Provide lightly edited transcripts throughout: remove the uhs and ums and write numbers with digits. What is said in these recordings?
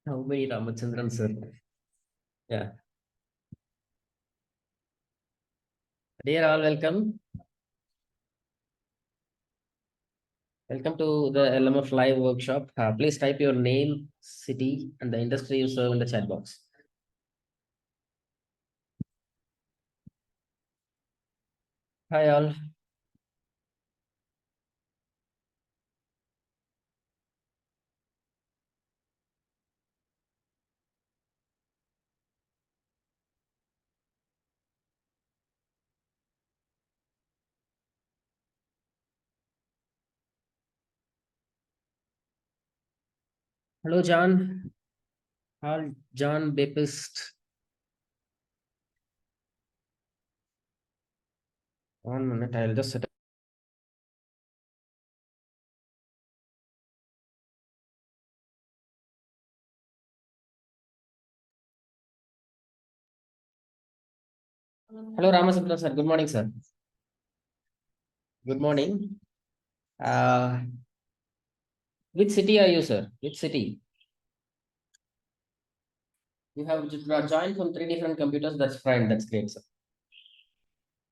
How many Ramachandran, sir? Yeah. Dear all, welcome. Welcome to the LMF live workshop. Please type your name, city, and the industry you serve in the chat box. Hi all. Hello, John. All John Baptist. 1 minute. I'll just set up. Hello, Ramachandran, sir. Good morning, sir. Good morning. Uh, which city are you, sir? Which city? You have joined from three different computers. That's fine. That's great, sir.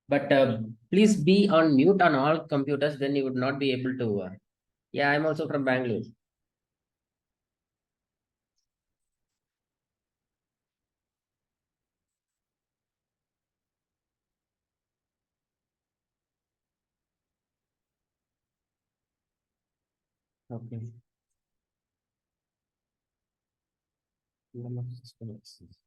But please be on mute on all computers. Then you would not be able to. Yeah, I'm also from Bangalore. Okay. LMF system access.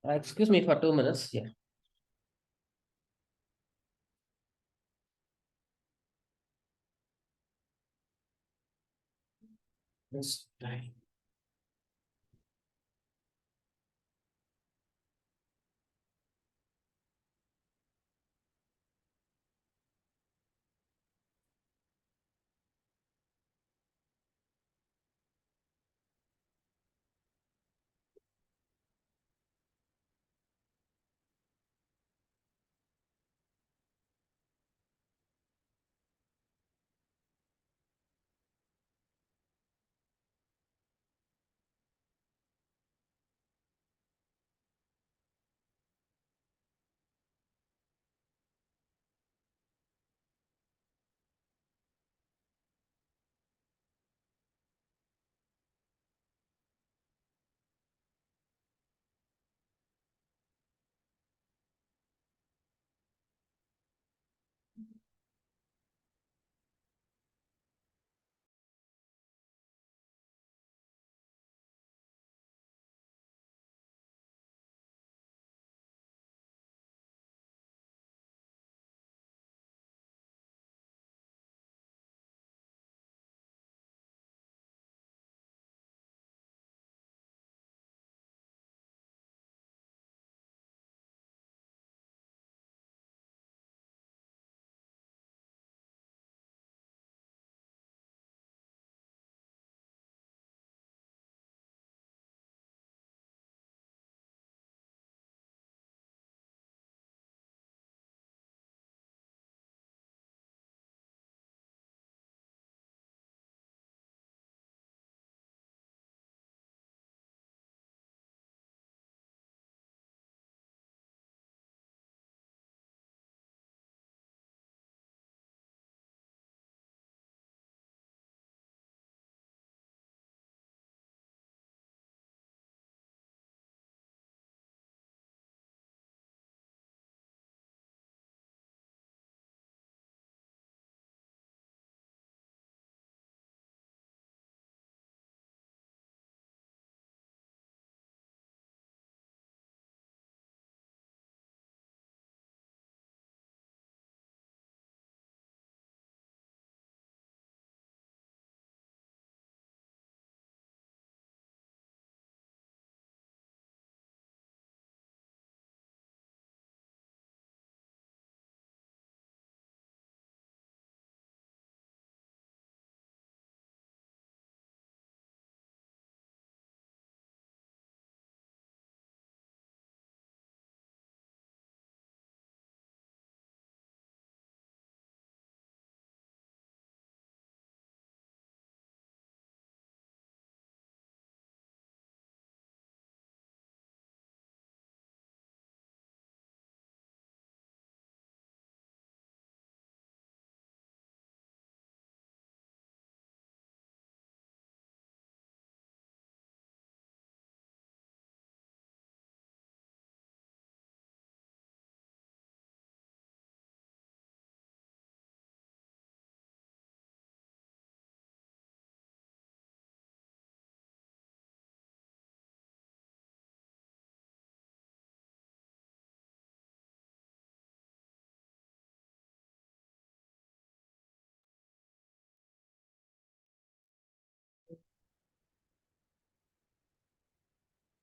Excuse me for 2 minutes. Yeah. Yes. Right.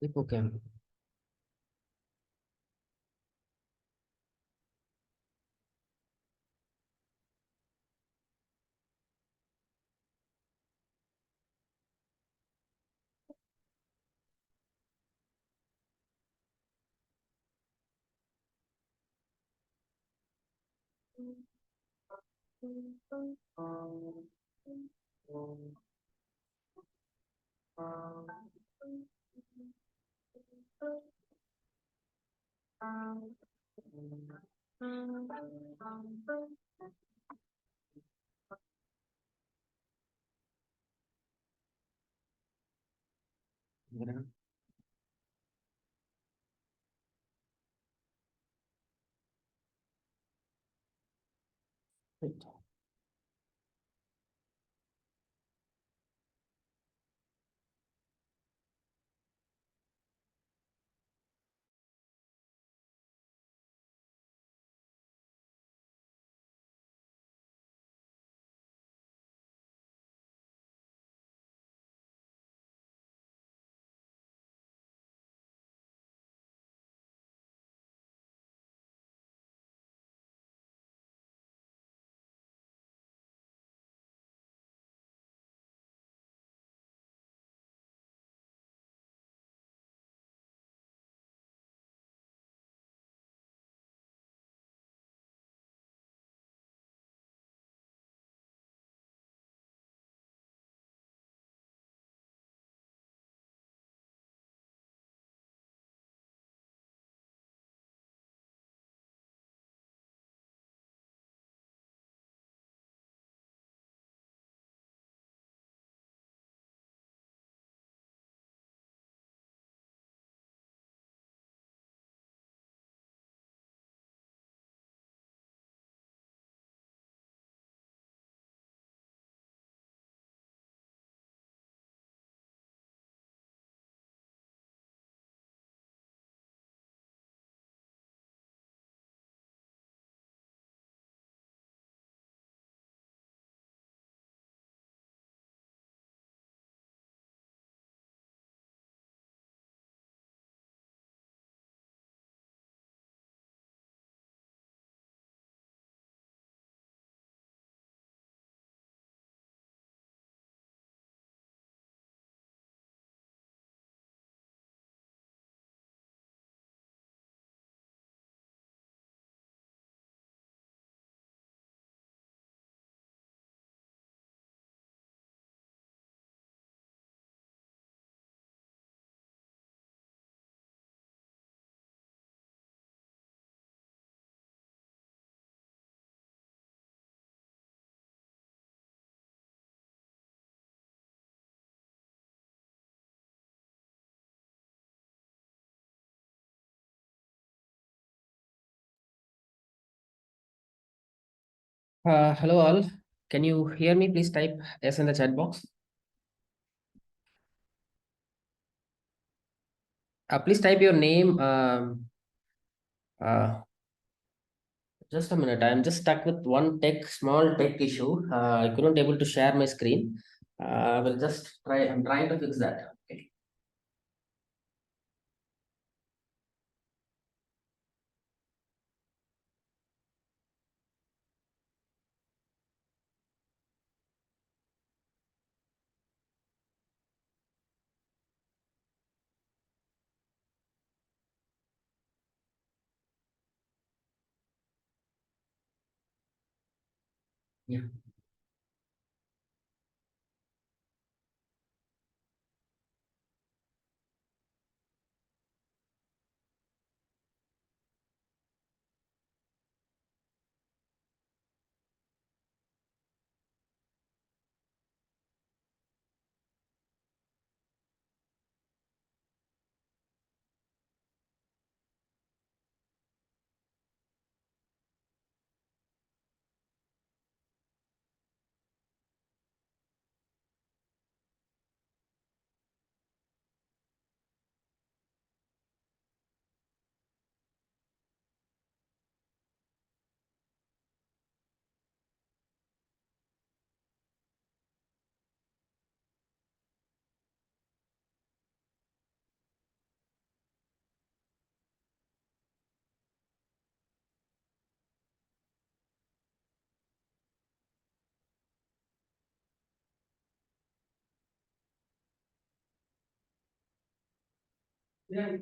Okay. Hello all. Can you hear me? Please type yes in the chat box. Please type your name. Uh, just a minute. I'm just stuck with one small tech issue. I couldn't able to share my screen. I will just try. I'm trying to fix that. Okay. Yeah. Okay.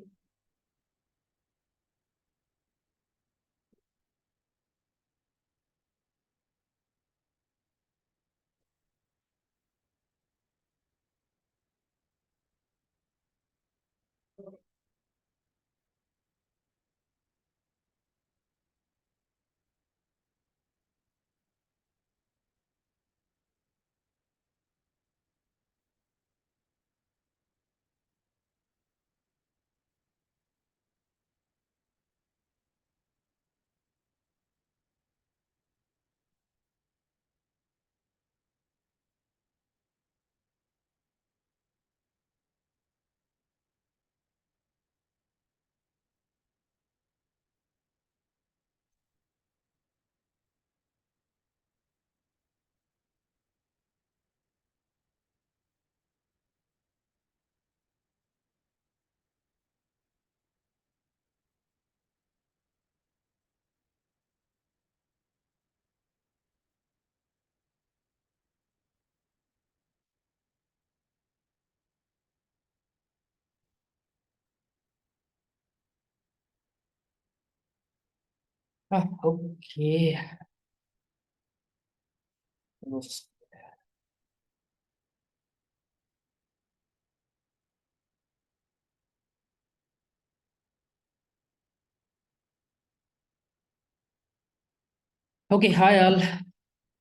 Okay, hi all.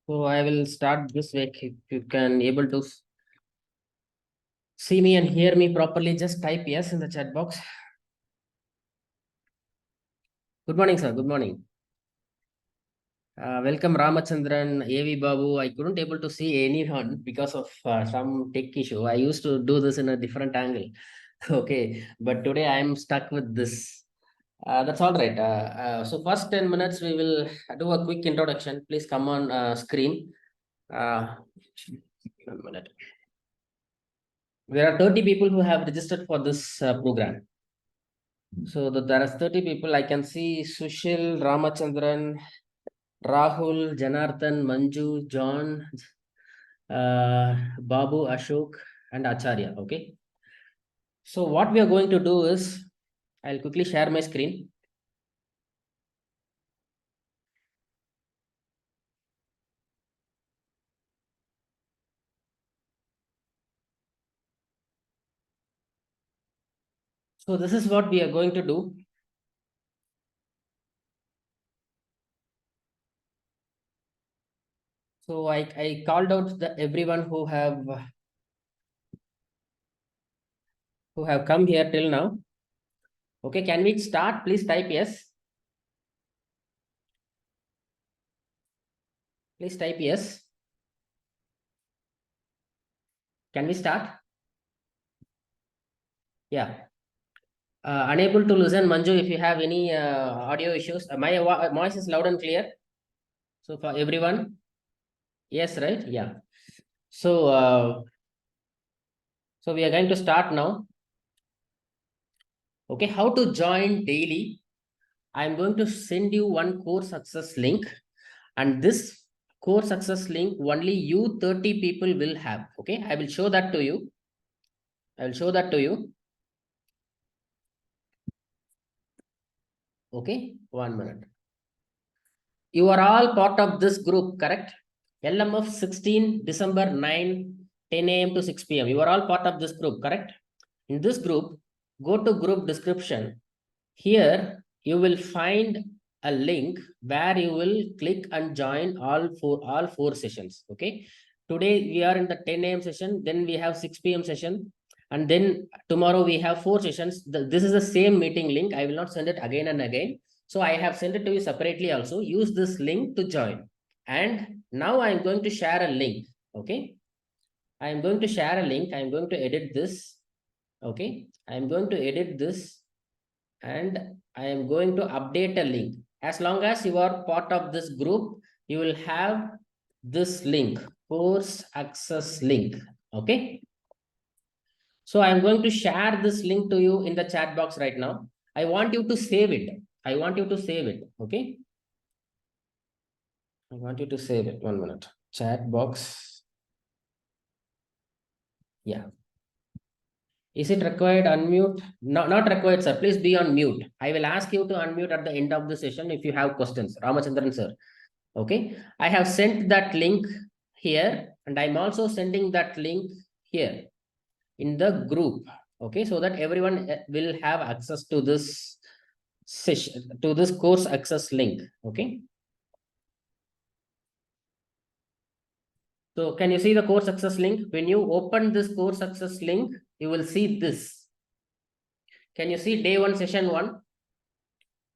So I will start this week. If you can able to see me and hear me properly, just type yes in the chat box. Good morning, sir. Good morning. Welcome Ramachandran, AV Babu. I couldn't able to see anyone because of some tech issue. I used to do this in a different angle. Okay, but today I am stuck with this. That's all right. So first 10 minutes we will do a quick introduction. Please come on screen. 1 minute. There are 30 people who have registered for this program. So there are 30 people. I can see Sushil, Ramachandran, Rahul, Janardhan, Manju, John, Babu, Ashok, and Acharya. Okay. So what we are going to do is, I'll quickly share my screen. So this is what we are going to do. So I called out the everyone who have come here till now. Okay, can we start? Please type yes. Please type yes. Can we start? Yeah. Unable to listen, Manju, if you have any audio issues. My voice is loud and clear. So for everyone, yes, right? Yeah. So we are going to start now. Okay, how to join daily? I'm going to send you one core success link, and this core success link only you 30 people will have. Okay, I will show that to you. I will show that to you. Okay, 1 minute. You are all part of this group, correct? LMF 16 December 9 10 a.m. to 6 p.m. You are all part of this group, correct? In this group, go to group description. Here you will find a link where you will click and join all four sessions. Okay. Today we are in the 10 a.m. session, then we have 6 p.m. session, and then tomorrow we have 4 sessions. This is the same meeting link. I will not send it again and again. So I have sent it to you separately also. Use this link to join. And now I'm going to share a link. Okay. I'm going to share a link. I'm going to edit this. Okay. I'm going to edit this and I am going to update a link. As long as you are part of this group, you will have this link, course access link. Okay. So I'm going to share this link to you in the chat box right now. I want you to save it. I want you to save it. Okay. I want you to save it. 1 minute. Chat box. Yeah. Is it required unmute? No, not required, sir. Please be on mute. I will ask you to unmute at the end of the session if you have questions. Ramachandran, sir. Okay. I have sent that link here, and I'm also sending that link here in the group. Okay. So that everyone will have access to this session, to this course access link. Okay. So can you see the course access link? When you open this course access link, you will see this. Can you see day one, session one?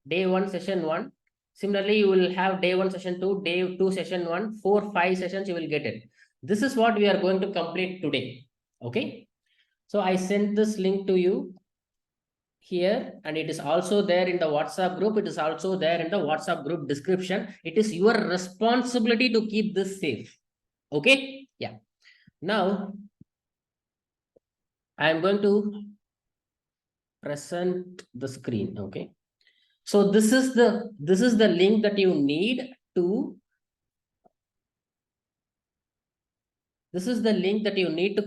Day one, session one. Similarly, you will have day one, session two, day two, session one, 4, 5 sessions, you will get it. This is what we are going to complete today. Okay. So I sent this link to you here, and it is also there in the WhatsApp group. It is also there in the WhatsApp group description. It is your responsibility to keep this safe. Okay. Yeah. Now, I am going to present the screen. Okay. So this is the link that you need to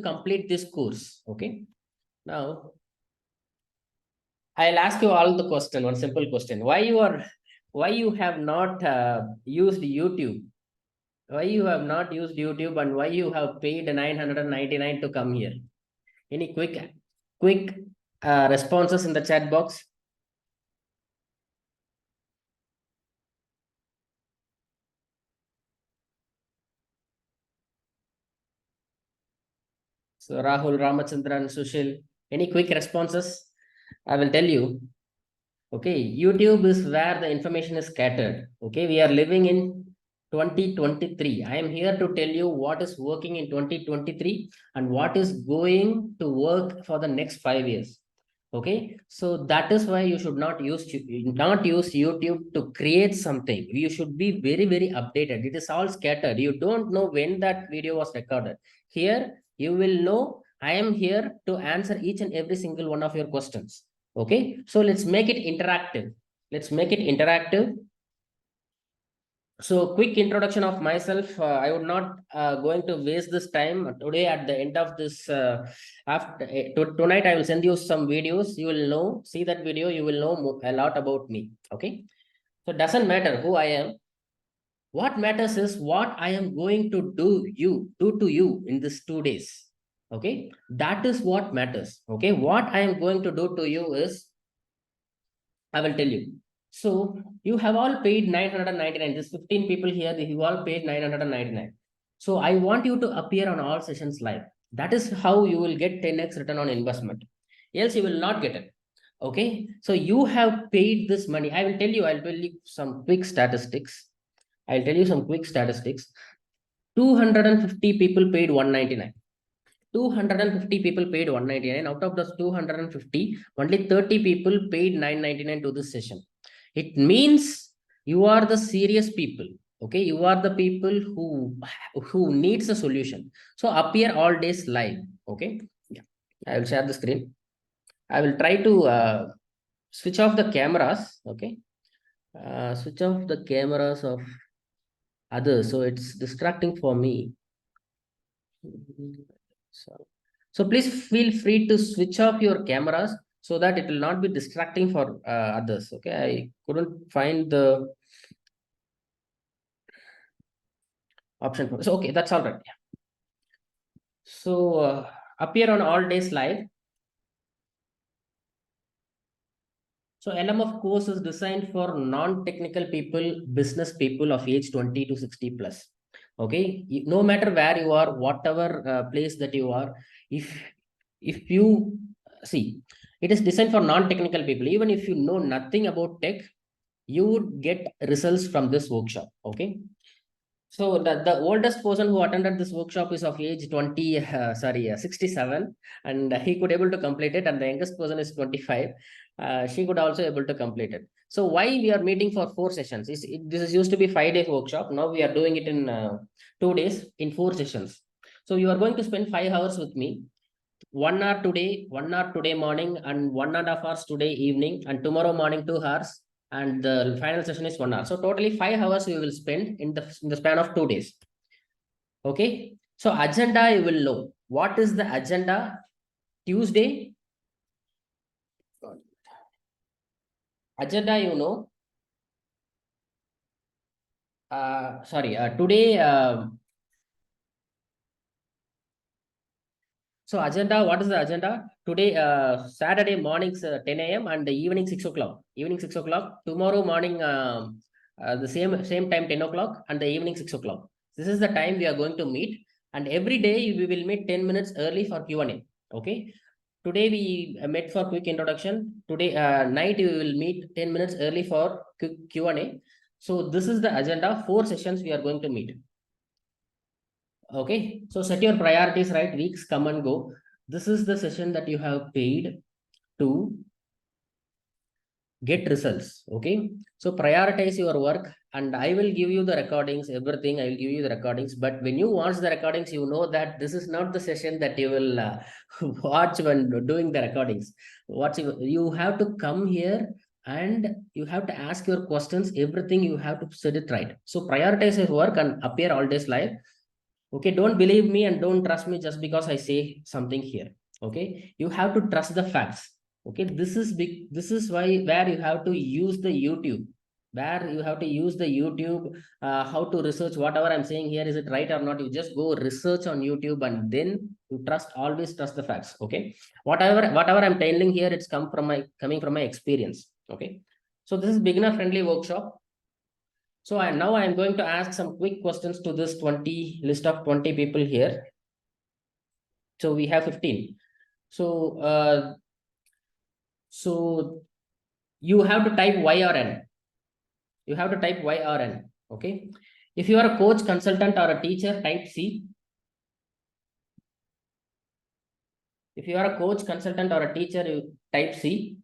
complete this course. Okay. Now I'll ask you all the question, one simple question. Why you have not used YouTube? Why you have not used YouTube, and why you have paid 999 to come here? Any quick responses in the chat box? So Rahul, Ramachandran, Sushil, any quick responses? I will tell you. Okay, YouTube is where the information is scattered. Okay, we are living in 2023. I am here to tell you what is working in 2023 and what is going to work for the next 5 years. Okay, so that is why you should not use YouTube to create something. You should be very, very updated. It is all scattered. You don't know when that video was recorded. Here, you will know I am here to answer each and every single one of your questions. Okay, so let's make it interactive. So quick introduction of myself. I would not going to waste this time today. At the end of this, tonight, I will send you some videos. You will know, see that video. You will know a lot about me. Okay, so it doesn't matter who I am. What matters is what I am going to do to you in these 2 days. Okay, that is what matters. Okay, what I am going to do to you is, I will tell you. So you have all paid 999. There's 15 people here. You all paid 999. So I want you to appear on all sessions live. That is how you will get 10x return on investment. Else you will not get it. Okay. So you have paid this money. I'll tell you some quick statistics. 250 people paid 199. 250 people paid 199. Out of those 250, only 30 people paid 999 to this session. It means you are the serious people. Okay, you are the people who needs a solution. So appear all days live. Okay, yeah, I will share the screen. I will try to switch off the cameras. Okay, switch off the cameras of others, so it's distracting for me. So please feel free to switch off your cameras so that it will not be distracting for others. Okay, I couldn't find the option for. So okay, that's all right. Yeah. So appear on all days live. So LMF course is designed for non-technical people, business people of age 20 to 60 plus. Okay, no matter where you are, whatever place that you are, if you see, it is designed for non-technical people. Even if you know nothing about tech, you would get results from this workshop. Okay, so the oldest person who attended this workshop is of age 67, and he could able to complete it, and the youngest person is 25. She could also able to complete it. So why we are meeting for 4 sessions? This is used to be 5-day workshop. Now we are doing it in 2 days in 4 sessions. So you are going to spend 5 hours with me. 1 hour today, 1 hour today morning, and 1.5 hours today evening, and tomorrow morning 2 hours, and the final session is 1 hour. So totally 5 hours we will spend in the span of 2 days. Okay. So agenda, you will know what is the agenda. Tuesday, Agenda, today, so agenda, what is the agenda? Today, Saturday mornings 10 a.m. and the evening 6 o'clock. Evening 6 o'clock. Tomorrow morning, the same time 10 o'clock and the evening 6 o'clock. This is the time we are going to meet. And every day we will meet 10 minutes early for Q&A. Okay. Today we met for quick introduction. Today night we will meet 10 minutes early for quick Q&A. So this is the agenda. 4 sessions we are going to meet. Okay, so set your priorities right. Weeks come and go. This is the session that you have paid to get results. Okay, so prioritize your work, and I will give you the recordings, everything. I will give you the recordings. But when you watch the recordings, you know that this is not the session that you will watch when doing the recordings. You have to come here and you have to ask your questions. Everything you have to set it right. So prioritize your work and appear all days live. Okay, don't believe me and don't trust me just because I say something here. Okay, you have to trust the facts. Okay, this is big. This is why where you have to use the YouTube, where you have to use the YouTube, how to research whatever I'm saying here. Is it right or not? You just go research on YouTube and then you always trust the facts. Okay, whatever I'm telling here, it's coming from my experience. Okay, so this is beginner friendly workshop. So now I am going to ask some quick questions to this 20 list of 20 people here. So we have 15. So so you have to type Y or N. You have to type Y or N. Okay. If you are a coach, consultant, or a teacher, type C. If you are a coach, consultant, or a teacher, you type C.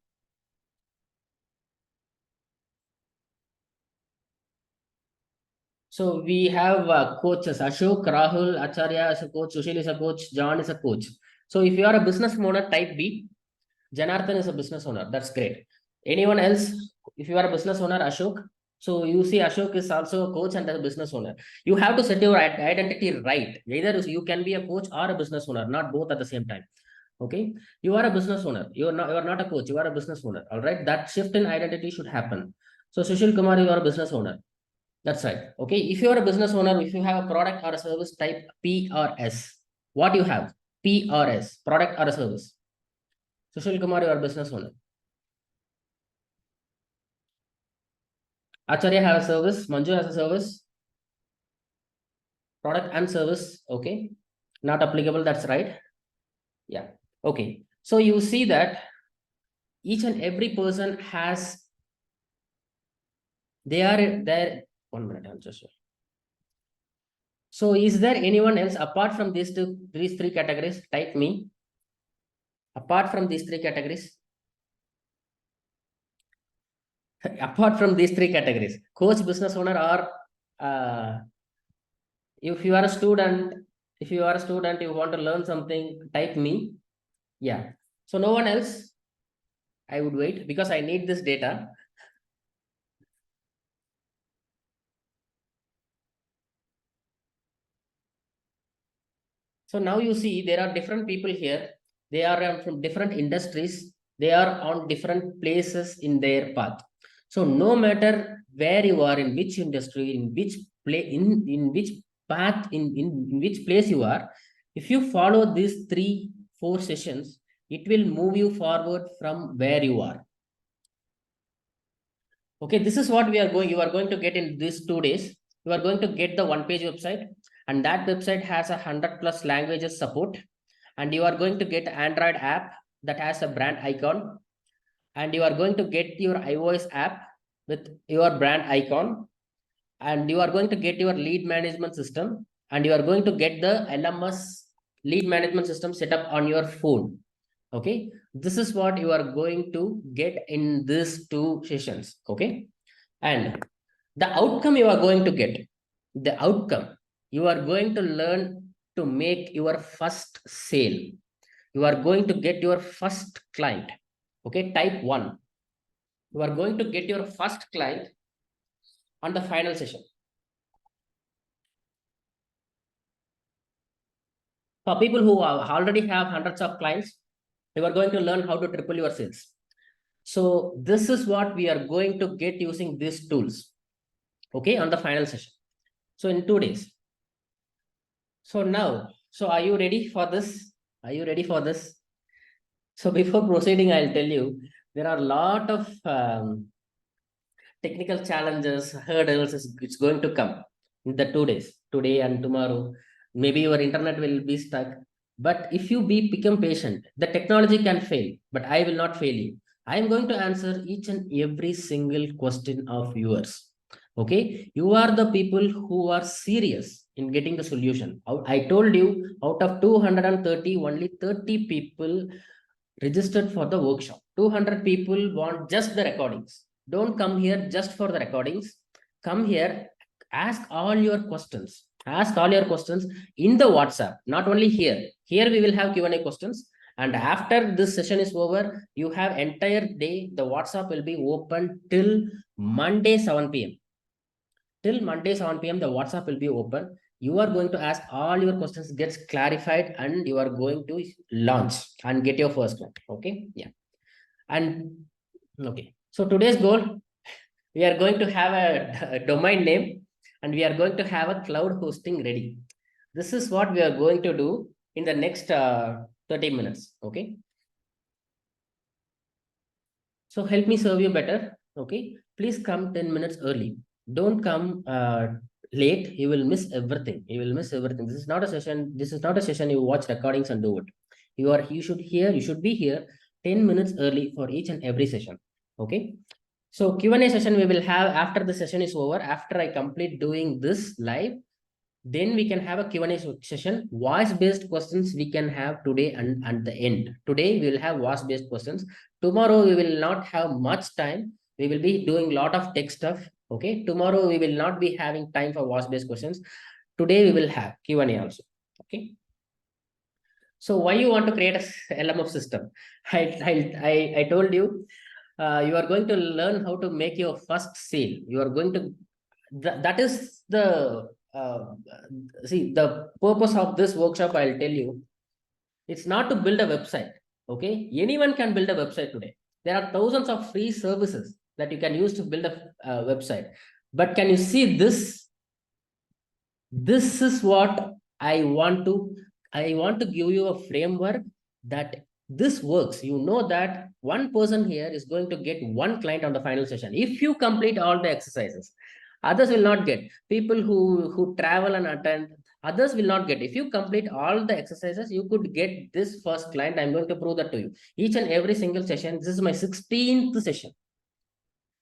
So we have coaches. Ashok, Rahul, Acharya is a coach. Sushil is a coach. John is a coach. So if you are a business owner, type B. Janardhan is a business owner. That's great. Anyone else? If you are a business owner, Ashok. So you see Ashok is also a coach and a business owner. You have to set your identity right. Either you can be a coach or a business owner, not both at the same time. Okay. You are a business owner. You are not a coach. You are a business owner. All right. That shift in identity should happen. So Sushil Kumar, you are a business owner. That's right. Okay. If you are a business owner, if you have a product or a service, type P or S. What you have? P or S. Product or a service. Sushil Kumar, you are a business owner. Acharya have a service. Manju has a service. Product and service. Okay. Not applicable. That's right. Yeah. Okay. So you see that each and every person has, they are there. 1 minute. I'll just. So is there anyone else apart from these three categories? Type me. Apart from these 3 categories. Apart from these 3 categories, coach, business owner, or if you are a student, you want to learn something, type me. Yeah. So no one else. I would wait because I need this data. So now you see there are different people here. They are from different industries. They are on different places in their path. So no matter where you are, in which industry, in which in which path, in which place you are, if you follow these 3-4 sessions, it will move you forward from where you are. Okay, this is what you are going to get in these 2 days. You are going to get the one-page website, and that website has 100+ languages support. And you are going to get Android app that has a brand icon. And you are going to get your iOS app with your brand icon. And you are going to get your lead management system. And you are going to get the LMS lead management system set up on your phone. Okay, this is what you are going to get in these 2 sessions. Okay, and the outcome you are going to get, the outcome, you are going to learn to make your first sale. You are going to get your first client. Okay, type 1. You are going to get your first client on the final session. For people who already have hundreds of clients, you are going to learn how to triple your sales. So this is what we are going to get using these tools, okay, on the final session. So in 2 days. So now, so are you ready for this? Are you ready for this? So before proceeding, I'll tell you, there are a lot of technical challenges, hurdles it's going to come in the 2 days, today and tomorrow. Maybe your internet will be stuck. But if you become patient, the technology can fail, but I will not fail you. I am going to answer each and every single question of yours. Okay, you are the people who are serious in getting the solution. I told you, out of 230, only 30 people registered for the workshop. 200 people want just the recordings. Don't come here just for the recordings. Come here, ask all your questions. Ask all your questions in the WhatsApp, not only here. Here we will have Q&A questions. And after this session is over, you have entire day. The WhatsApp will be open till Monday 7 p.m. Till Monday 7 p.m. the WhatsApp will be open. You are going to ask all your questions, gets clarified, and you are going to launch and get your first one. Okay, yeah. And okay, so today's goal, we are going to have a domain name, and we are going to have a cloud hosting ready. This is what we are going to do in the next 30 minutes. Okay, so help me serve you better. Okay, please come 10 minutes early. Don't come late. You will miss everything. You will miss everything. This is not a session. This is not a session you watch recordings and do it. You should hear. You should be here 10 minutes early for each and every session. Okay. So Q&A session we will have after the session is over. After I complete doing this live, then we can have a Q&A session. Voice-based questions we can have today and at the end. Today we will have voice-based questions. Tomorrow we will not have much time. We will be doing a lot of tech stuff. Okay. Tomorrow we will not be having time for voice-based questions. Today we will have Q&A also. Okay. So why you want to create a LMF system? I told you, you are going to learn how to make your first sale. You are going to, that is the, see, the purpose of this workshop, I'll tell you, it's not to build a website. Okay. Anyone can build a website today. There are thousands of free services that you can use to build a website. But can you see this? This is what I want to give you a framework that this works. You know that one person here is going to get one client on the final session. If you complete all the exercises, others will not get. People who travel and attend, others will not get. If you complete all the exercises, you could get this first client. I'm going to prove that to you. Each and every single session. This is my 16th session.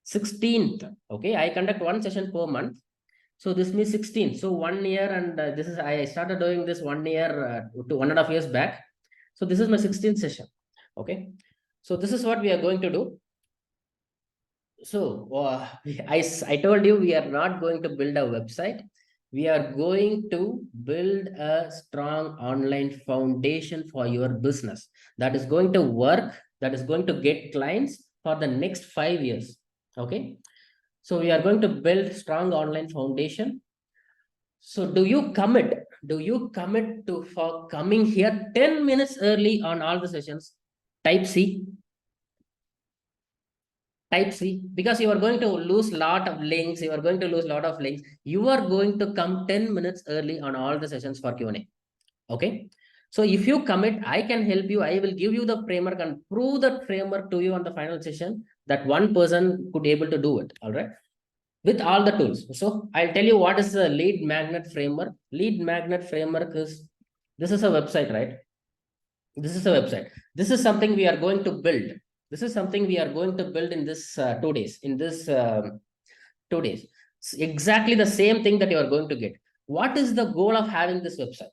16th. Okay. I conduct one session per month. So this means 16. So 1 year, and this is, I started doing this 1 year to 1.5 years back. So this is my 16th session. Okay. So this is what we are going to do. So I told you we are not going to build a website. We are going to build a strong online foundation for your business that is going to work, that is going to get clients for the next 5 years. Okay. So we are going to build strong online foundation. So do you commit? Do you commit to for coming here 10 minutes early on all the sessions? Type C. Type C, because you are going to lose lot of links. You are going to lose lot of links. You are going to come 10 minutes early on all the sessions for Q&A. Okay. So if you commit, I can help you. I will give you the framework and prove that framework to you on the final session that one person could able to do it. All right. With all the tools. So I'll tell you what is the lead magnet framework. Lead magnet framework is, this is a website, right? This is a website. This is something we are going to build. This is something we are going to build in this 2 days. In this 2 days, it's exactly the same thing that you are going to get. What is the goal of having this website?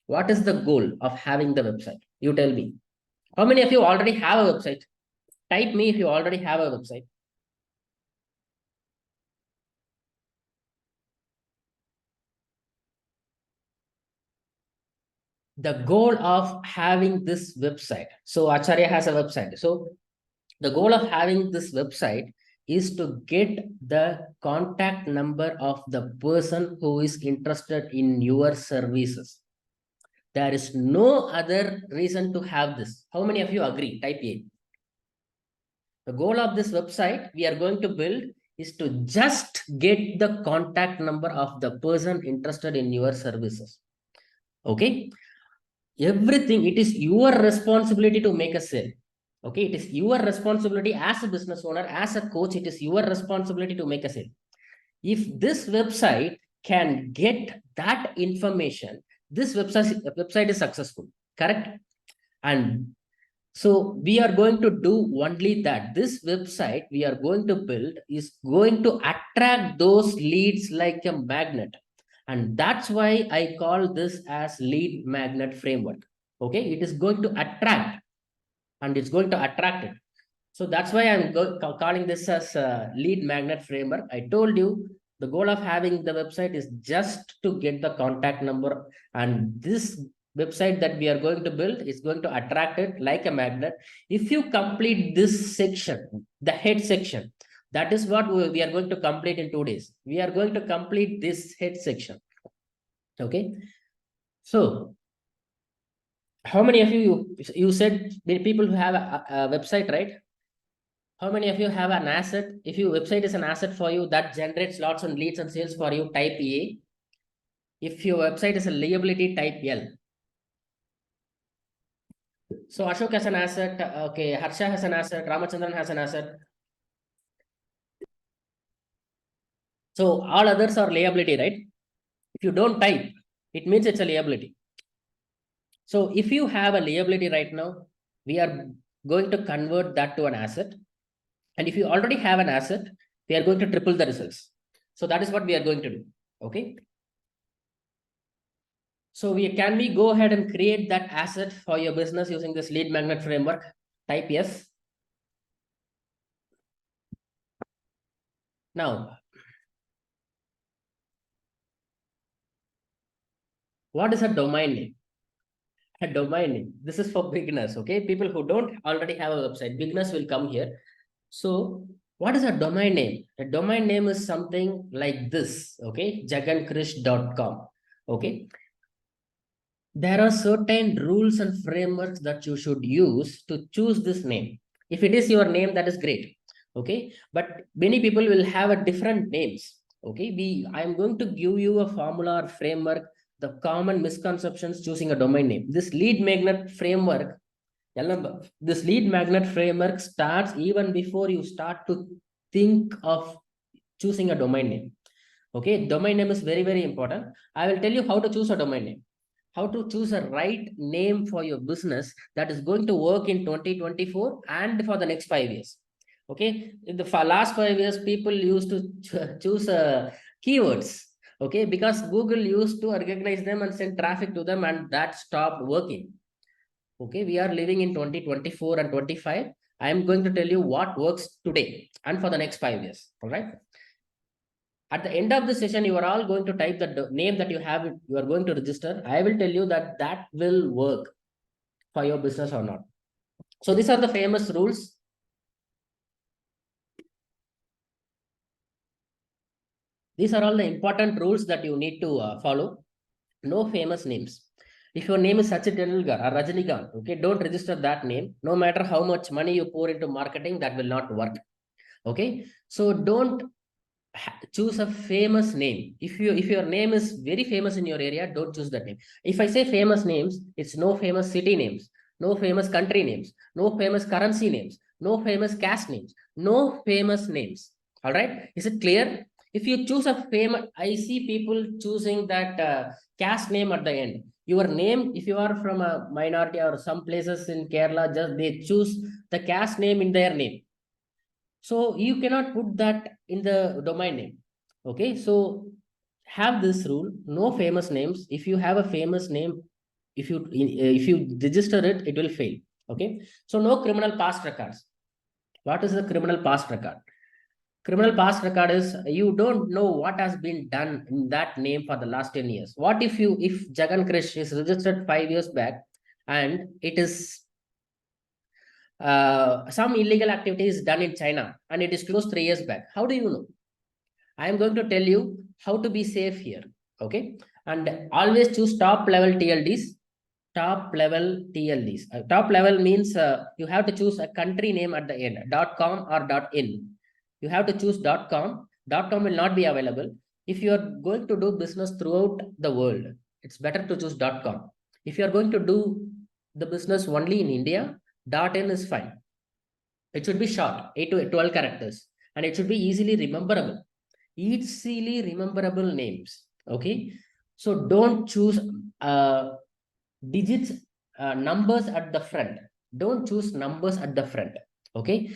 What is the goal of having the website? You tell me. How many of you already have a website? Type me if you already have a website. The goal of having this website. So Acharya has a website. So the goal of having this website is to get the contact number of the person who is interested in your services. There is no other reason to have this. How many of you agree? Type A. The goal of this website we are going to build is to just get the contact number of the person interested in your services. Okay. Everything, it is your responsibility to make a sale. Okay. It is your responsibility as a business owner, as a coach, it is your responsibility to make a sale. If this website can get that information, this website is successful, correct? And so we are going to do only that. This website we are going to build is going to attract those leads like a magnet. And that's why I call this as lead magnet framework. Okay, it is going to attract, and it's going to attract it. So that's why I'm calling this as a lead magnet framework. I told you the goal of having the website is just to get the contact number, and this website that we are going to build is going to attract it like a magnet. If you complete this section, the head section, that is what we are going to complete in 2 days. We are going to complete this head section. Okay. So how many of you said people who have a website, right? How many of you have an asset? If your website is an asset for you that generates lots of leads and sales for you, type A. If your website is a liability, type L. So Ashok has an asset. Okay, Harsha has an asset. Ramachandran has an asset. So all others are liability, right? If you don't type, it means it's a liability. So if you have a liability right now, we are going to convert that to an asset. And if you already have an asset, we are going to triple the results. So that is what we are going to do. Okay. So can we go ahead and create that asset for your business using this lead magnet framework? Type yes. Now, what is a domain name? A domain name. This is for beginners. Okay. People who don't already have a website, beginners will come here. So what is a domain name? A domain name is something like this. Okay. jagankrish.com. Okay. There are certain rules and frameworks that you should use to choose this name. If it is your name, that is great. Okay. But many people will have a different names. Okay. I am going to give you a formula or framework, the common misconceptions choosing a domain name. This lead magnet framework, this lead magnet framework starts even before you start to think of choosing a domain name. Okay. Domain name is very, very important. I will tell you how to choose a domain name. How to choose a right name for your business that is going to work in 2024 and for the next 5 years. Okay. In the last 5 years, people used to choose keywords. Okay. Because Google used to recognize them and send traffic to them, and that stopped working. Okay. We are living in 2024 and 25. I am going to tell you what works today and for the next 5 years. All right. At the end of the session, you are all going to type the name that you have, you are going to register. I will tell you that will work for your business or not. So these are the famous rules. These are all the important rules that you need to follow. No famous names. If your name is Sachin Tendulkar or Rajinikanth, okay, don't register that name. No matter how much money you pour into marketing, that will not work. Okay. So don't choose a famous name. If your name is very famous in your area, don't choose that name. If I say famous names, it's no famous city names, no famous country names, no famous currency names, no famous caste names, no famous names. All right, is it clear? If you choose a famous, I see people choosing that caste name at the end. Your name, if you are from a minority or some places in Kerala, just they choose the caste name in their name. So you cannot put that in the domain name. Okay. So have this rule, no famous names. If you have a famous name, if you register it, it will fail. Okay. So no criminal past records. What is the criminal past record? Criminal past record is you don't know what has been done in that name for the last 10 years. What if Jagan Krish is registered 5 years back and it is some illegal activity is done in China and it is closed 3 years back? How do you know? I am going to tell you how to be safe here. Okay. And always choose top level TLDs. top level TLDs. Top level means you have to choose a country name at the end, .com or .in. You have to choose .com. .com will not be available. If you are going to do business throughout the world, it's better to choose .com. If you are going to do the business only in India, .in is fine. It should be short, 8 to 12 characters, and it should be easily rememberable. Easily rememberable names. Okay. So don't choose digits, numbers at the front. Don't choose numbers at the front. Okay.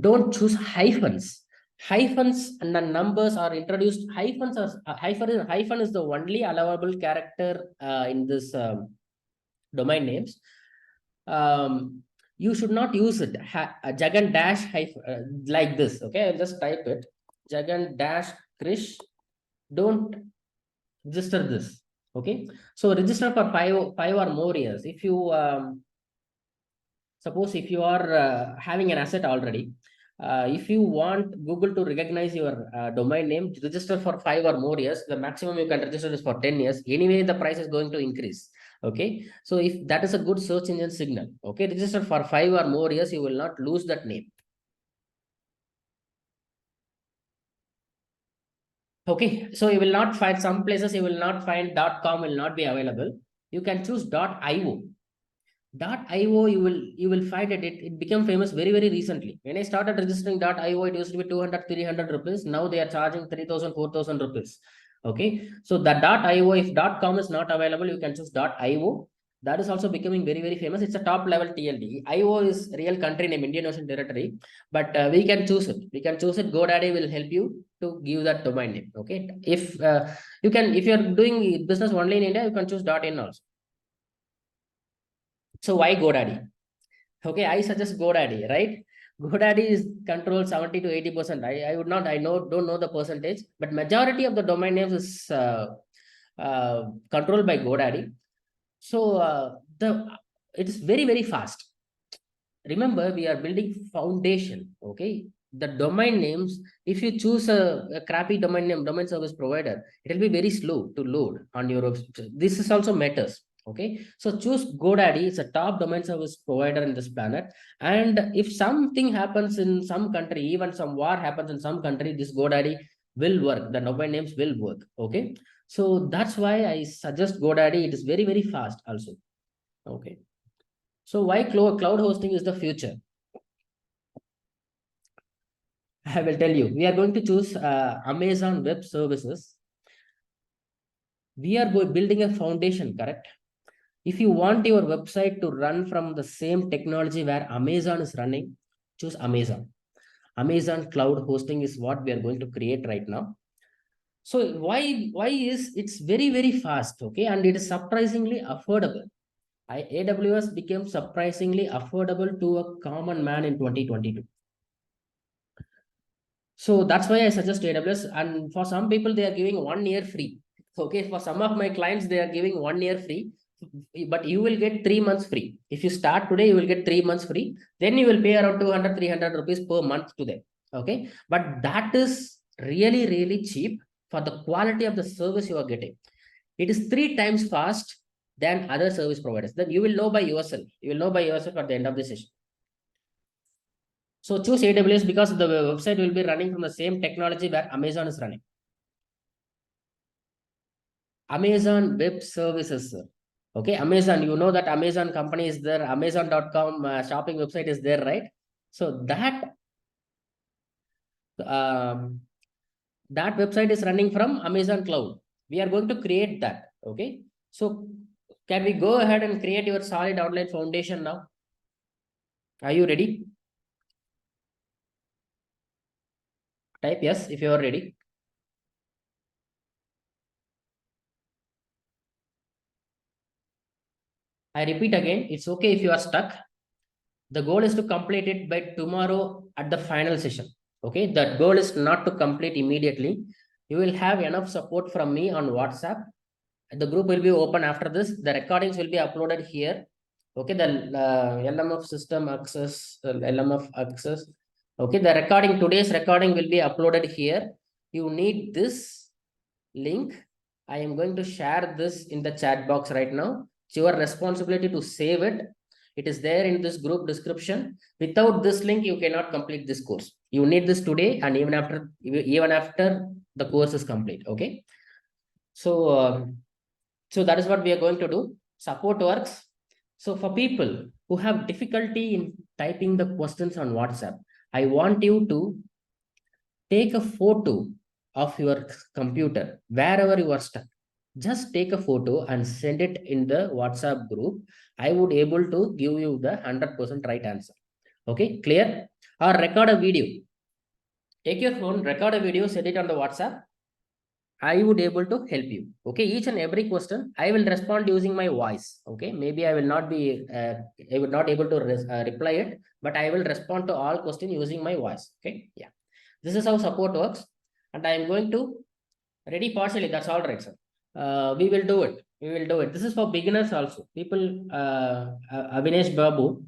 Don't choose hyphens. Hyphens and the numbers are introduced. Hyphens are hyphen is the only allowable character in this domain names. You should not use it. Jagan dash hyphen like this. Okay, I'll just type it. Jagan dash Krish. Don't register this. Okay, so register for five or more years. If you suppose if you are having an asset already, if you want Google to recognize your domain name, register for 5 or more years. The maximum you can register is for 10 years. Anyway, the price is going to increase. Okay, so if that is a good search engine signal, okay, register for 5 or more years, you will not lose that name. Okay, so you will not find some places, you will not find .com will not be available. You can choose .io. .io you will find it became famous very recently. When I started registering .io, it used to be 200-300 rupees. Now they are charging 3,000-4,000 rupees. Okay, so the .io, if .com is not available, you can choose .io. That is also becoming very famous. It's a top level TLD. IO is real country name, Indian Ocean Territory, but we can choose it. We can choose it. GoDaddy will help you to give that domain name. Okay, if you can, if you are doing business only in India, you can choose .in also. So why GoDaddy? Okay, I suggest GoDaddy, right? GoDaddy is control 70 to 80%. I would not, don't know the percentage, but majority of the domain names is controlled by GoDaddy. So it is very fast. Remember, we are building foundation. Okay, the domain names, if you choose a crappy domain name, domain service provider, it will be very slow to load on your website. This is also matters. Okay, so choose GoDaddy. It's a top domain service provider in this planet, and if something happens in some country, even some war happens in some country, this GoDaddy will work. The domain names will work. Okay, so that's why I suggest GoDaddy. It is very fast also. Okay, so why cloud hosting is the future? I will tell you. We are going to choose Amazon Web Services. We are building a foundation, correct? If you want your website to run from the same technology where Amazon is running, choose Amazon. Amazon cloud hosting is what we are going to create right now. So why is it's very fast, okay, and it is surprisingly affordable. AWS became surprisingly affordable to a common man in 2022. So that's why I suggest AWS. And for some people, they are giving 1 year free. Okay, for some of my clients, they are giving 1 year free, but you will get 3 months free. If you start today, you will get 3 months free. Then you will pay around 200-300 rupees per month to them. Okay, but that is really cheap for the quality of the service you are getting. It is 3 times fast than other service providers. Then you will know by yourself. You will know by yourself at the end of the session. So choose AWS because the website will be running from the same technology where Amazon is running. Amazon Web Services. Okay, Amazon, you know that Amazon company is there. Amazon.com shopping website is there, right? So that that website is running from Amazon Cloud. We are going to create that. Okay, so can we go ahead and create your solid outline foundation now? Are you ready? Type yes if you are ready. I repeat again, it's okay if you are stuck. The goal is to complete it by tomorrow at the final session. Okay, that goal is not to complete immediately. You will have enough support from me on WhatsApp. The group will be open after this. The recordings will be uploaded here. Okay, the LMF system access, LMF access. Okay, the recording, today's recording will be uploaded here. You need this link. I am going to share this in the chat box right now. It's your responsibility to save it. It is there in this group description. Without this link, you cannot complete this course. You need this today and even after the course is complete. Okay. So that is what we are going to do. Support works. So for people who have difficulty in typing the questions on WhatsApp, I want you to take a photo of your computer wherever you are stuck. Just take a photo and send it in the WhatsApp group. I would able to give you the 100% right answer. Okay, clear? Or record a video. Take your phone, record a video, send it on the WhatsApp. I would able to help you. Okay, each and every question I will respond using my voice. Okay, maybe I will not be I would not able to reply it, but I will respond to all questions using my voice. Okay, yeah, this is how support works, and I am going to ready partially. That's all right, sir. We will do it. We will do it. This is for beginners also. People, Avinesh Babu.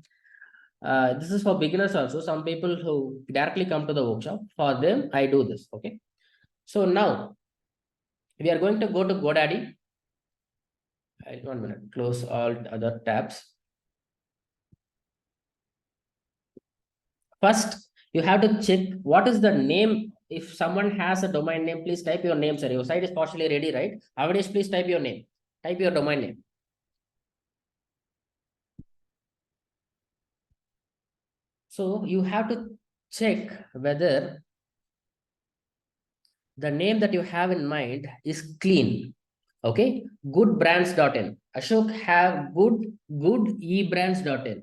This is for beginners also. Some people who directly come to the workshop. For them, I do this. Okay. So now we are going to go to GoDaddy. 1 minute. Close all other tabs. First, you have to check what is the name. If someone has a domain name, please type your name, sir. Your site is partially ready, right? Avadish, please type your name. Type your domain name. So you have to check whether the name that you have in mind is clean. Okay, goodbrands.in. Ashok have good ebrands.in.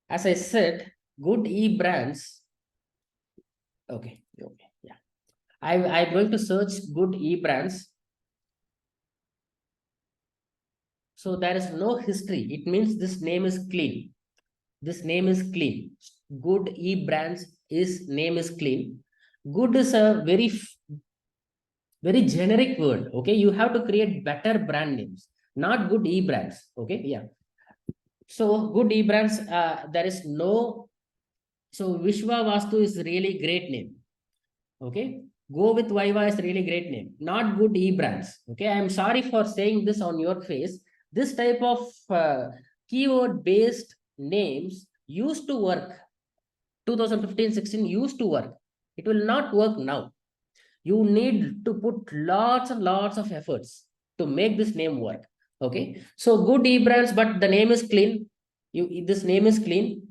As I said, good ebrands. Okay, yeah. I'm going to search good ebrands. So there is no history. It means this name is clean. This name is clean. Good ebrands is name is clean. Good is a very generic word. Okay, you have to create better brand names, not good e-brands. Okay, yeah. So good e-brands, there is no. So Vishwa Vastu is really great name. Okay, go with Viva is really great name, not good e-brands. Okay, I'm sorry for saying this on your face. This type of keyword based names used to work. 2015-16 used to work. It will not work now. You need to put lots and lots of efforts to make this name work. Okay, so good e-brands, but the name is clean. This name is clean,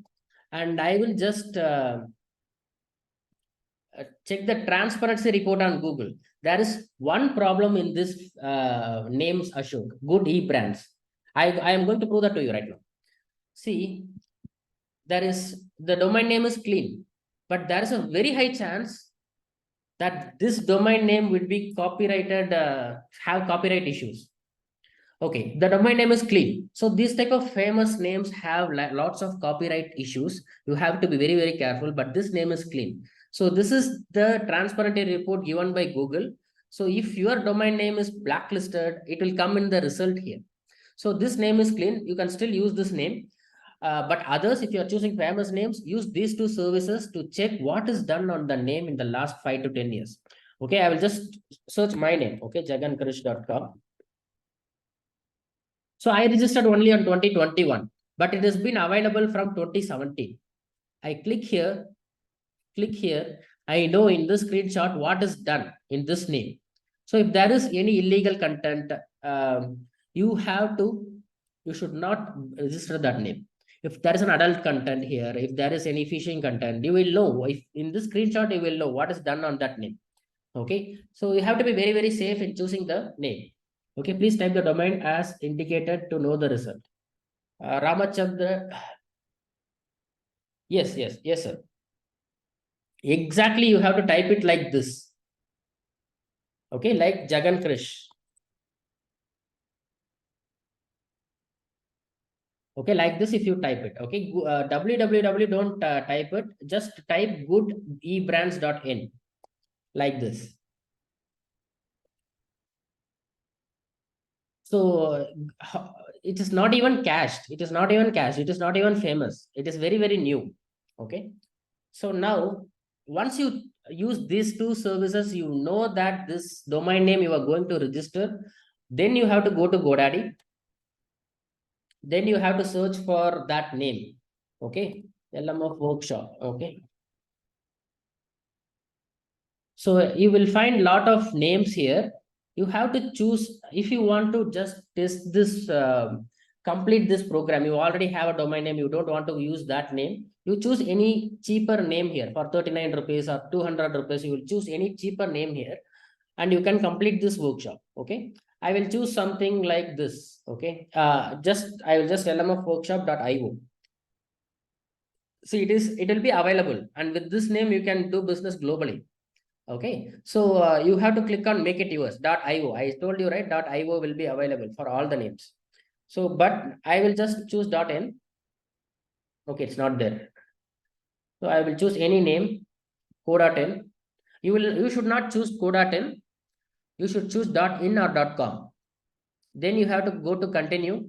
and I will just check the transparency report on Google. There is one problem in this names, Ashok. Good e-brands. I am going to prove that to you right now. See, there is the domain name is clean, but there is a very high chance that this domain name will be copyrighted, have copyright issues. Okay, the domain name is clean. So these type of famous names have lots of copyright issues. You have to be very, very careful, but this name is clean. So this is the transparency report given by Google. So if your domain name is blacklisted, it will come in the result here. So this name is clean. You can still use this name. But others, if you are choosing famous names, use these two services to check what is done on the name in the last 5 to 10 years. Okay, I will just search my name. Okay, jagankrish.com. So I registered only on 2021, but it has been available from 2017. I click here. I know in this screenshot what is done in this name. So if there is any illegal content, you should not register that name. If there is an adult content here, if there is any phishing content, you will know. If in this screenshot, you will know what is done on that name. Okay, so you have to be very, very safe in choosing the name. Okay, please type the domain as indicated to know the result. Ramachandra. Yes, sir. Exactly, you have to type it like this. Okay, like Jagan Krish. Okay, like this if you type it. Okay, www don't type it. Just type goodebrands.in like this. So it is not even cached. It is not even cached. It is not even famous. It is very, very new. Okay. So now, once you use these two services, you know that this domain name you are going to register. Then you have to go to GoDaddy. then you have to search for that name. Okay, LMF Workshop. Okay, so you will find lot of names here. You have to choose if you want to just test this, complete this program. You already have a domain name. You don't want to use that name. You choose any cheaper name here for 39 rupees or 200 rupees. You will choose any cheaper name here, and you can complete this workshop. Okay, I will choose something like this. Okay, I will just lmfworkshop.io. See, it will be available, and with this name you can do business globally. Okay, so you have to click on make it yours .io. I told you, right? .io will be available for all the names. So, but I will just choose .in. Okay, it's not there. So I will choose any name, co.in. You should not choose co.in. You should choose .in or .com. Then you have to go to continue.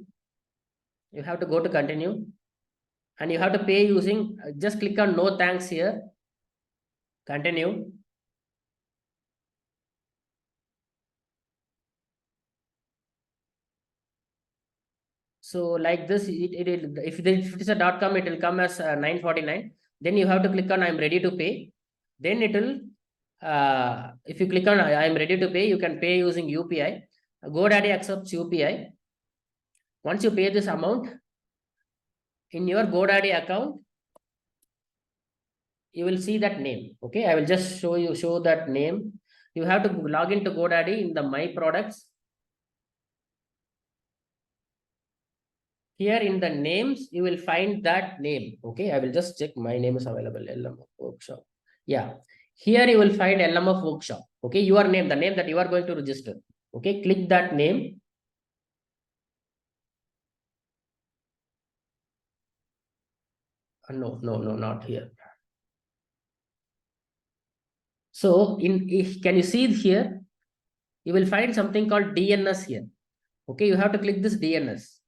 You have to go to continue, and you have to pay using, just click on no thanks here. Continue. So like this, if it is a .com, it will come as 949. Then you have to click on I'm ready to pay. Then it will, if you click on I'm ready to pay, you can pay using UPI. GoDaddy accepts UPI. Once you pay this amount in your GoDaddy account, you will see that name. Okay, I will just show that name. You have to log into GoDaddy in the My Products. Here in the names, you will find that name. Okay, I will just check my name is available. LMF Workshop. Yeah, here you will find LMF Workshop. Okay, your name, the name that you are going to register. Okay, click that name. No, not here. So can you see here? You will find something called DNS here. Okay, you have to click this DNS.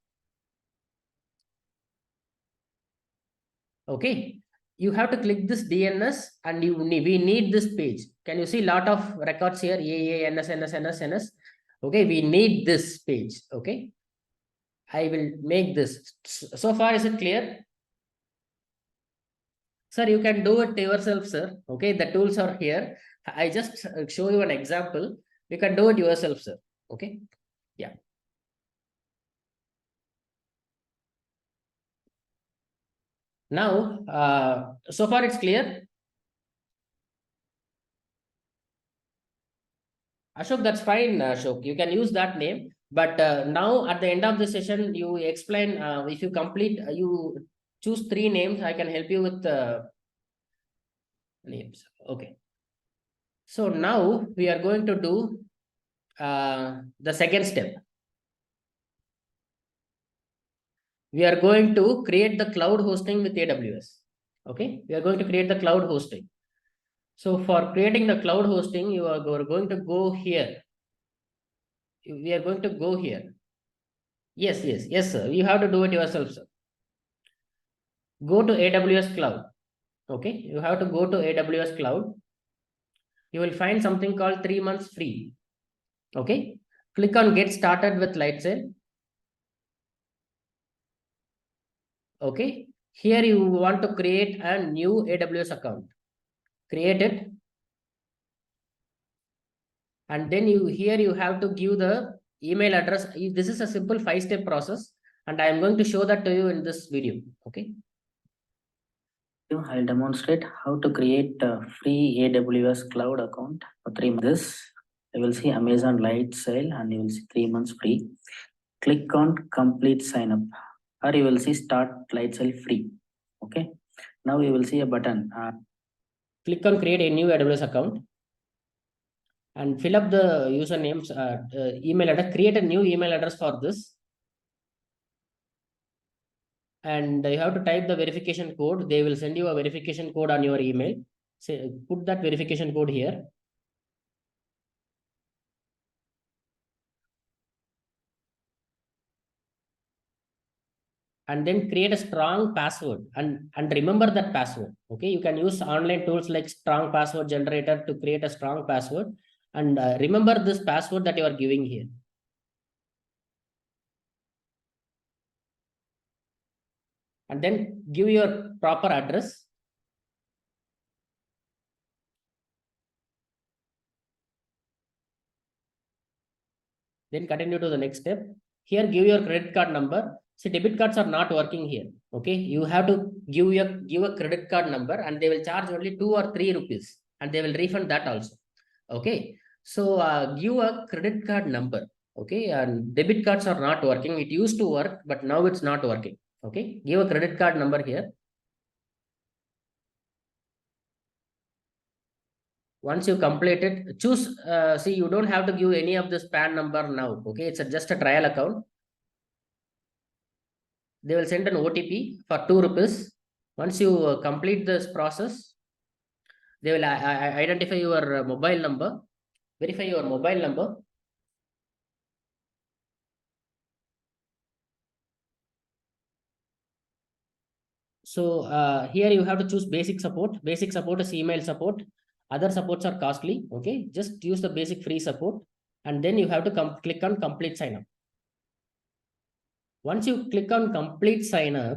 Okay, you have to click this DNS, and we need this page. Can you see lot of records here? NS. Okay, we need this page. Okay, I will make this. So far, is it clear? Sir, you can do it yourself, sir. Okay, the tools are here. I just show you an example. You can do it yourself, sir. Okay, yeah. Now, so far it's clear. Ashok, that's fine, Ashok. You can use that name. But now at the end of the session, you explain, if you complete, you choose 3 names. I can help you with names. Okay. So now we are going to do the second step. We are going to create the cloud hosting with AWS. Okay. We are going to create the cloud hosting. So for creating the cloud hosting, we're going to go here. We are going to go here. Yes, sir. You have to do it yourself, sir. Go to AWS Cloud. Okay, you have to go to AWS Cloud. You will find something called 3 months free. Okay, click on Get Started with Lightsail. Okay, here you want to create a new AWS account. Create it. And then here you have to give the email address. This is a simple 5-step process, and I am going to show that to you in this video. Okay. I'll demonstrate how to create a free AWS cloud account for 3 months. You will see Amazon Light Sale, and you will see 3 months free. Click on complete sign up, or you will see start Light Sale free. Okay. Now you will see a button. Click on create a new AWS account and fill up the usernames, email address. Create a new email address for this. And you have to type the verification code. They will send you a verification code on your email. Say, put that verification code here. And then create a strong password and remember that password. Okay, you can use online tools like strong password generator to create a strong password, and remember this password that you are giving here. and then give your proper address. Then continue to the next step. Here, give your credit card number. See, debit cards are not working here. Okay, you have to give a credit card number, and they will charge only 2 or 3 rupees, and they will refund that also. Okay, so give a credit card number. Okay, and debit cards are not working. It used to work, but now it's not working. Okay, give a credit card number here. Once you complete it, choose. See, you don't have to give any of this PAN number now. Okay, it's just a trial account. They will send an OTP for 2 rupees. Once you complete this process, they will identify your mobile number, verify your mobile number. So here you have to choose basic support. Basic support is email support. Other supports are costly. Okay, just use the basic free support, and then you have to click on complete sign up. Once you click on complete sign up,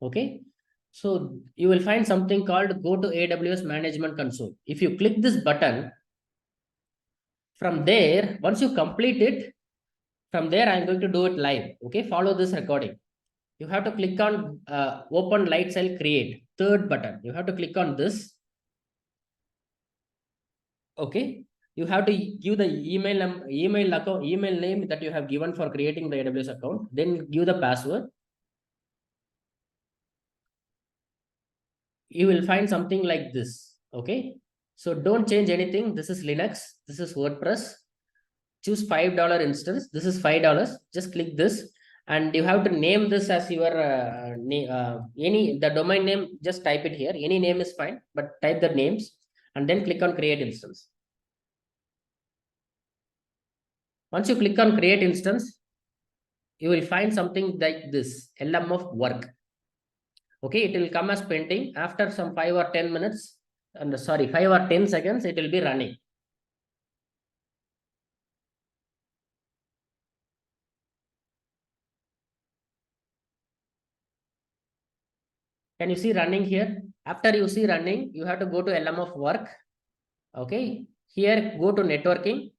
okay, so you will find something called go to AWS Management Console. If you click this button, from there, once you complete it, from there I'm going to do it live. Okay, follow this recording. You have to click on open light cell create, third button. You have to click on this. Okay, you have to give the email name that you have given for creating the AWS account. Then give the password. You will find something like this. Okay, so don't change anything. This is Linux. This is WordPress. Choose $5 instance. This is $5. Just click this, and you have to name this as your the domain name. Just type it here. Any name is fine, but type the names, and then click on create instance. Once you click on create instance, you will find something like this, LMF work. Okay, it will come as pending. After some 5 or 10 minutes, and 5 or 10 seconds, it will be running. Can you see running here? After you see running, you have to go to LMF work. Okay, here go to networking.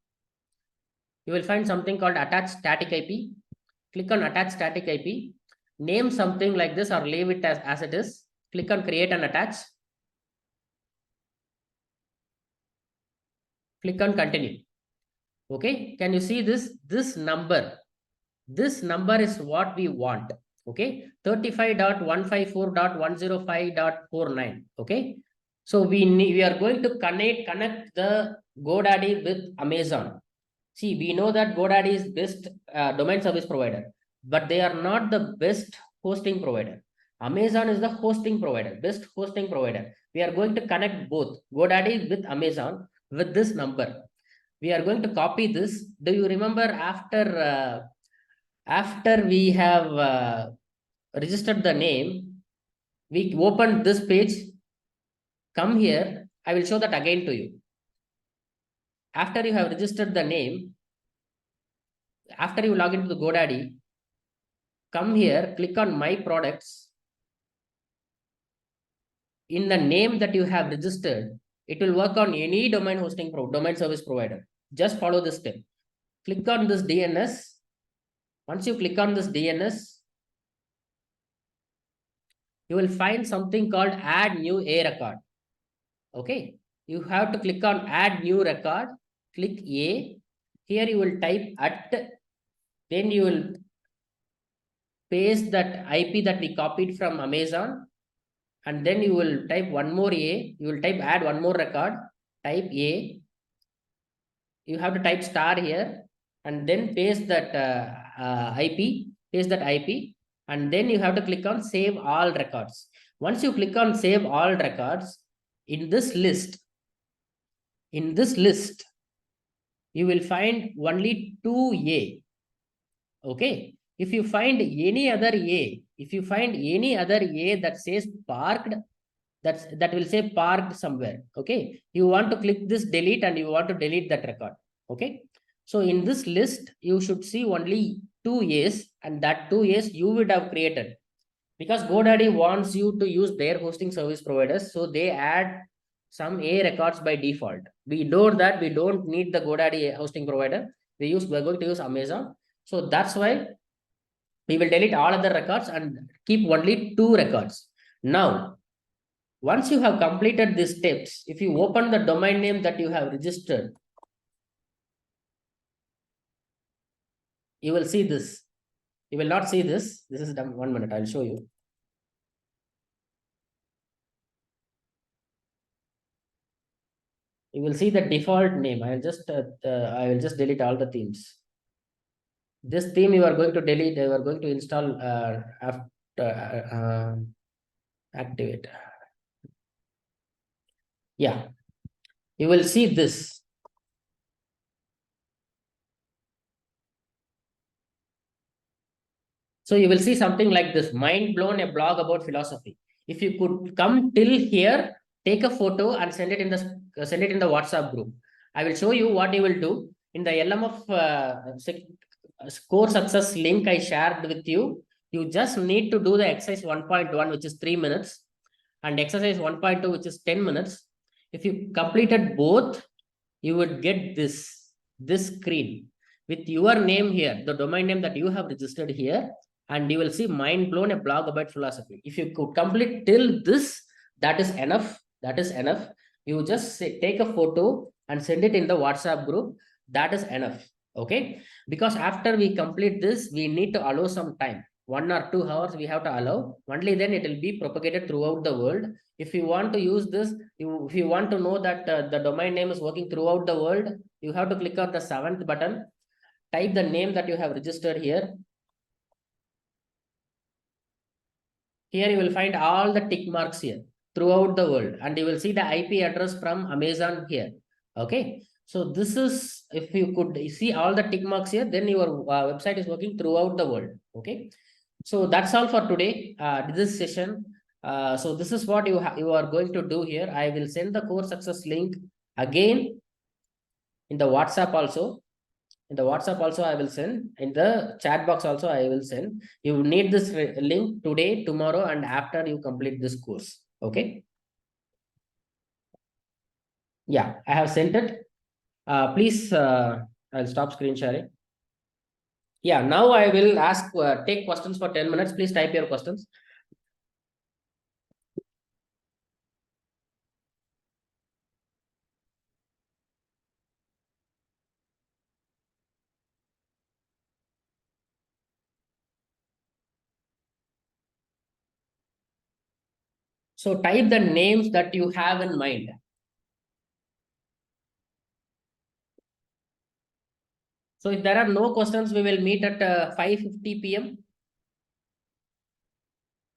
You will find something called attach static IP. Click on attach static IP. Name something like this or leave it as it is. Click on create and attach. Click on continue. Okay, can you see this? This number is what we want. Okay, 35.154.105.49. Okay, so we are going to connect the GoDaddy with Amazon. See, we know that GoDaddy is best domain service provider, but they are not the best hosting provider. Amazon is the hosting provider, best hosting provider. We are going to connect both GoDaddy with Amazon with this number. We are going to copy this. Do you remember after we have registered the name, we opened this page. Come here. I will show that again to you. After you have registered the name, after you log into the GoDaddy, come here, click on my products. In the name that you have registered, it will work on any domain domain service provider. Just follow this step. Click on this DNS. Once you click on this DNS, you will find something called add new A record. Okay, you have to click on add new record. Click A. Here you will type at, then you will paste that IP that we copied from Amazon, and then you will type one more A. You will type add one more record. Type A. You have to type star here, and then paste that IP. Paste that IP, and then you have to click on save all records. Once you click on save all records, in this list, you will find only 2A. Okay, if you find any other A, that says parked, that will say parked somewhere. Okay, you want to click this delete, and you want to delete that record. Okay, so in this list, you should see only 2 A's, and that 2 A's you would have created. because GoDaddy wants you to use their hosting service providers, so they add some A records by default. We know that we don't need the GoDaddy hosting provider. We're going to use Amazon. So that's why we will delete all other records and keep only 2 records. Now, once you have completed these steps, if you open the domain name that you have registered, you will see this. You will not see this. This is 1 minute. I'll show you. You will see the default name. I will just delete all the themes. This theme you are going to delete. You are going to install after activate. Yeah, you will see this. So you will see something like this: mind blown, a blog about philosophy. If you could come till here, take a photo and send it in the WhatsApp group. I will show you what you will do in the LMF core success link I shared with you. You just need to do the exercise 1.1, which is 3 minutes, and exercise 1.2, which is 10 minutes. If you completed both, you would get this screen with your name here, the domain name that you have registered here, and you will see mind blown, a blog about philosophy. If you could complete till this, that is enough. That is enough. You just take a photo and send it in the WhatsApp group. That is enough. Okay, because after we complete this, we need to allow some time. 1 or 2 hours we have to allow. Only then it will be propagated throughout the world. If you want to use this, if you want to know that the domain name is working throughout the world, you have to click on the 7th button, type the name that you have registered here. Here you will find all the tick marks here throughout the world, and you will see the IP address from Amazon here. Okay, so this is, if you could see all the tick marks here, then your website is working throughout the world. Okay, so that's all for today. This session. So this is what you are going to do here. I will send the core success link again in the WhatsApp also. In the WhatsApp also I will send. In the chat box also I will send. You need this link today, tomorrow, and after you complete this course. Okay. Yeah, I have sent it. Please, I'll stop screen sharing. Yeah, now I will take questions for 10 minutes. Please type your questions. So type the names that you have in mind. So if there are no questions, we will meet at 5:50 p.m.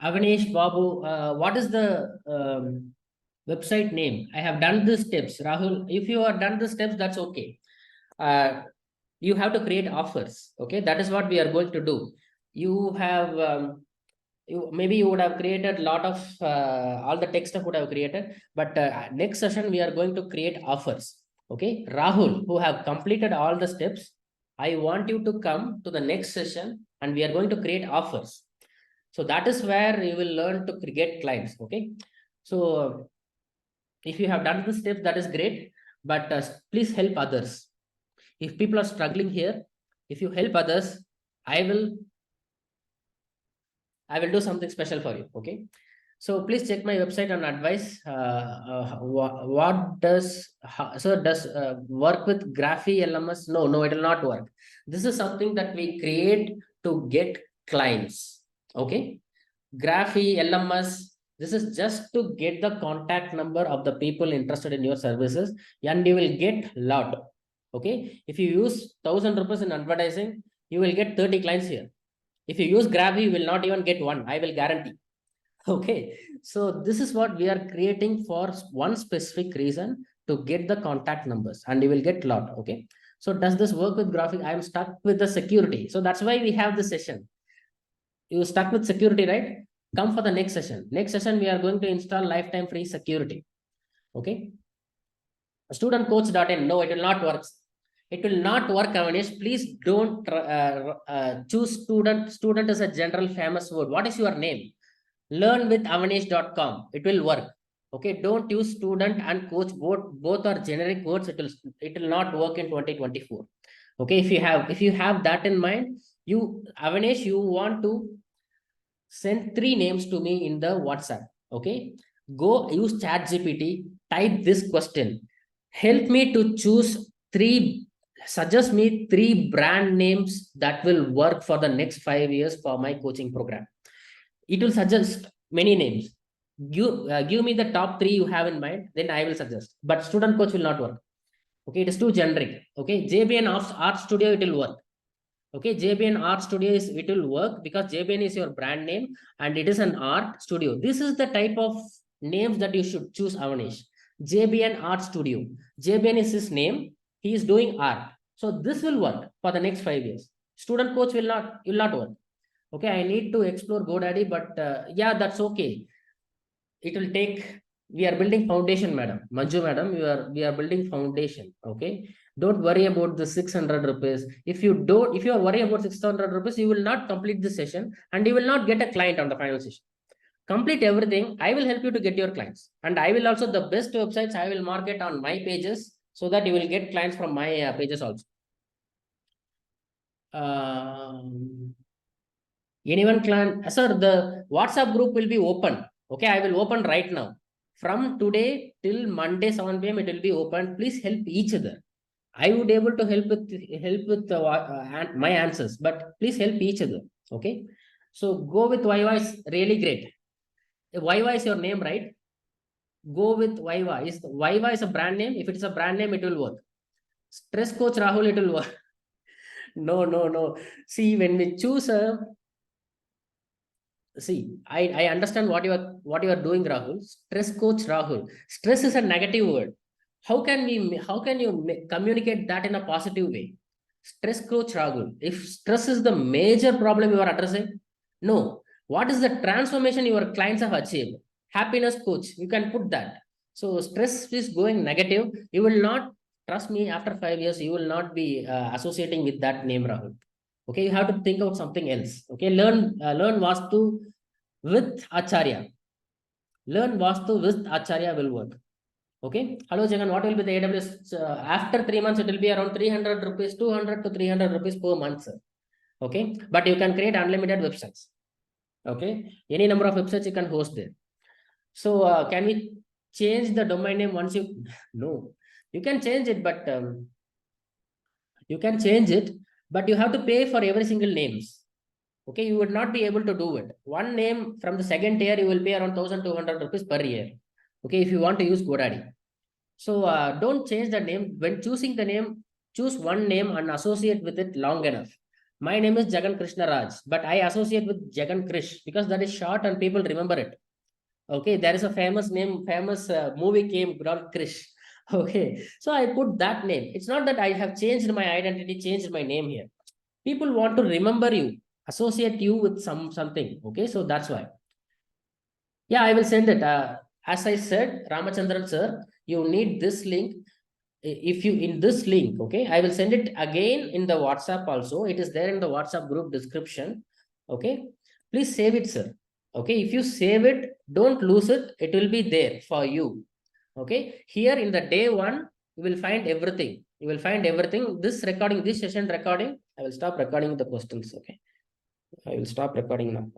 Avanish Babu, what is the website name? I have done the steps. Rahul, if you have done the steps, that's okay. You have to create offers. Okay, that is what we are going to do. You have maybe you would have created a lot of all the text stuff would have created, but next session we are going to create offers. Okay, Rahul, who have completed all the steps, I want you to come to the next session and we are going to create offers. So that is where you will learn to get clients. Okay, so if you have done the steps, that is great, but please help others. If people are struggling here, if you help others, I will do something special for you. Okay, so please check my website and advise. What does work with Graphy LMS? No, it will not work. This is something that we create to get clients. Okay, Graphy LMS. This is just to get the contact number of the people interested in your services, and you will get lot. Okay, if you use 1,000 rupees in advertising, you will get 30 clients here. If you use Graphy, you will not even get one. I will guarantee. Okay, so this is what we are creating for one specific reason, to get the contact numbers, and you will get lot. Okay, so does this work with Graphic? I am stuck with the security, so that's why we have this session. You stuck with security, right? Come for the next session. Next session, we are going to install lifetime free security. Okay. Studentcoach.in. No, it will not work. It will not work, Avanish. Please don't choose student. Student is a general famous word. What is your name? learnwithavanesh.com. It will work. Okay, don't use student and coach. Both are generic words. It will not work in 2024. Okay, if you have that in mind, you Avanesh, you want to send 3 names to me in the WhatsApp. Okay, go use ChatGPT, type this question. Help me to choose suggest me 3 brand names that will work for the next 5 years for my coaching program. It will suggest many names. Give me the top 3 you have in mind, then I will suggest. But student coach will not work. Okay, it is too generic. Okay, JBN Art Studio, it will work. Okay, JBN Art Studio it will work because JBN is your brand name and it is an art studio. This is the type of names that you should choose, Avanesh. JBN Art Studio. JBN is his name. He is doing art. So this will work for the next 5 years. Student coach will not work. Okay, I need to explore GoDaddy, but yeah, that's okay. It will take. We are building foundation, madam. Manju, madam, we are building foundation. Okay, don't worry about the 600 rupees. If you are worried about 600 rupees, you will not complete the session and you will not get a client on the final session. Complete everything. I will help you to get your clients, and I will also the best websites I will market on my pages so that you will get clients from my pages also. Anyone client, sir, the WhatsApp group will be open. Okay, I will open right now. From today till Monday 7 p.m. it will be open. Please help each other. I would able to help with my answers, but please help each other. Okay, so go with YY is really great. YY is your name, right? Go with YY. YY is a brand name. If it is a brand name, it will work. Stress coach Rahul, it will work. No. See, when we choose a I understand what you are doing, Rahul. Stress coach Rahul. Stress is a negative word. How can you communicate that in a positive way? Stress coach Rahul. If stress is the major problem you are addressing, no. What is the transformation your clients have achieved? Happiness coach. You can put that. So stress is going negative. You will not trust me. After 5 years, you will not be associating with that name, Rahul. Okay, you have to think of something else. Okay, learn Vastu with Acharya. Learn Vastu with Acharya will work. Okay. Hello, Jagan. What will be the AWS? After 3 months, it will be around 300 rupees, 200 to 300 rupees per month, sir. Okay. But you can create unlimited websites. Okay. Any number of websites you can host there. So can we change the domain name once you? No. You can change it, but you have to pay for every single names. Okay, you would not be able to do it. One name from the second tier, you will pay around 1,200 rupees per year. Okay, if you want to use GoDaddy. So don't change the name. When choosing the name, choose one name and associate with it long enough. My name is Jagan Krishna Raj, but I associate with Jagan Krish because that is short and people remember it. Okay, there is a famous movie came called Krish. Okay, so I put that name. It's not that I have changed my identity, changed my name here. People want to remember you, associate you with something. Okay, so that's why. Yeah, I will send it. As I said, Ramachandran sir, you need this link. If you in this link, okay, I will send it again in the WhatsApp also. It is there in the WhatsApp group description. Okay, please save it, sir. Okay, if you save it, don't lose it. It will be there for you. Okay, here in the day one, you will find everything. You will find everything. This session recording, I will stop recording the questions. Okay, I will stop recording now.